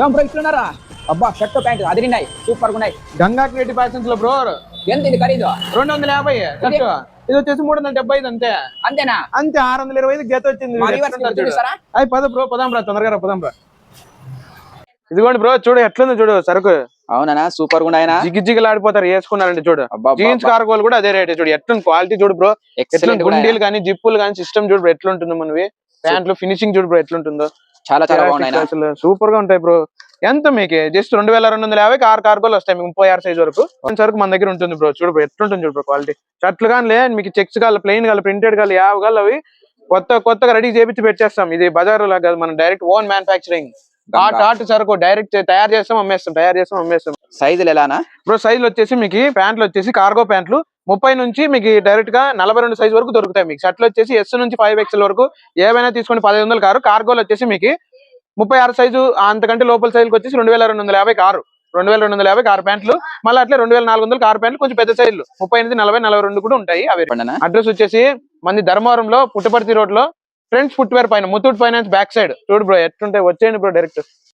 ఏం బ్రో ఇస్తున్నారా? అబ్బా షర్ట్ ప్యాంట్ అదిరినాయి, సూపర్ గా ఉన్నాయి. గంగా క్రియేటివ్ ఫ్యాషన్స్ లో బ్రో ఎంత ఇది ఖరీదు? 250 షర్ట్. ఇది వచ్చేసి 375 అంతే. అంతేనా? అంతే 625 జత వచ్చింది. మా viewers కి చూపిస్తారా? అయి పద బ్రో, పదాం రా, తొందరగా పదాం రా. ఇదిగోండి బ్రో, చూడు ఎట్లుంది చూడు సరుకు. అవునా, సూపర్ గా ఉన్నాయనా? జిగిజిగిలాడిపోతారు వేసుకున్నారండి చూడు. జీన్స్ కార్గోలు కూడా అదే రేట్ చూడు. ఎట్లుంది క్వాలిటీ చూడు బ్రో. ఎట్లా గుండీలు కానీ జిప్పులు కానీ సిస్టమ్ చూడు బ్రో ఎట్లుంటుందో. మనవి ప్యాంట్లు ఫినిషింగ్ చూడు బ్రో ఎట్లుంటుందో. చాలా చాలా బాగున్నాయి, అసలు సూపర్ గా ఉంటాయి బ్రో. ఎంత మీకు జస్ట్ 2250 6 కార్గోలు వస్తాయి మీకు 36 సైజ్ వరకు. సరుకు మన దగ్గర ఉంటుంది బ్రో. చూడు బ్రో ఎట్లుంటుంది చూడు బ్రో క్వాలిటీ. షర్ట్లు కానీ మీకు చెక్స్ కావాలి, ప్లెయిన్ కావాలి, ప్రింటెడ్ కావాలి, యావ్ కావాలి, అవి కొత్తగా రెడీ చేపించి పెట్టేస్తాం. ఇది బజార్ లాగా మనం డైరెక్ట్ ఓన్ మ్యానుఫాక్చరింగ్. ఆర్ట్ సరుకు డైరెక్ట్ తయారు చేస్తాం, అమ్మేస్తాం. సైజులు ఎలానా బ్రో? సైజులు వచ్చేసి మీకు ప్యాంట్లు వచ్చేసి కార్గో ప్యాంట్లు 30 నుంచి మీకు డైరెక్ట్ గా 42 సైజ్ వరకు దొరుకుతాయి. మీకు షర్ట్లు వచ్చేసి S నుంచి 5XL వరకు ఏవైనా తీసుకోండి 1500 కారు. కార్గోలు వచ్చేసి మీకు 36 సైజు అంతకంటే లోపల సైజుకి వచ్చేసి 2250 కారు. 2250 కారు ప్యాంట్లు. మళ్ళీ అట్లే 2400 కారు ప్యాంట్లు కొంచెం పెద్ద సైజులు 38, 40, 42 కూడా ఉంటాయి. అవి అడ్రస్ వచ్చేసి మంది ధర్మవరంలో పుట్టపర్తి రోడ్ లో ఫ్రెండ్స్ ఫుట్వేర్ పైన ముత్తూట్ ఫైనాన్స్ బ్యాక్ సైడ్. చూడు బ్రో ఎట్లుంటాయి, వచ్చేయండి బ్రో డైరెక్ట్.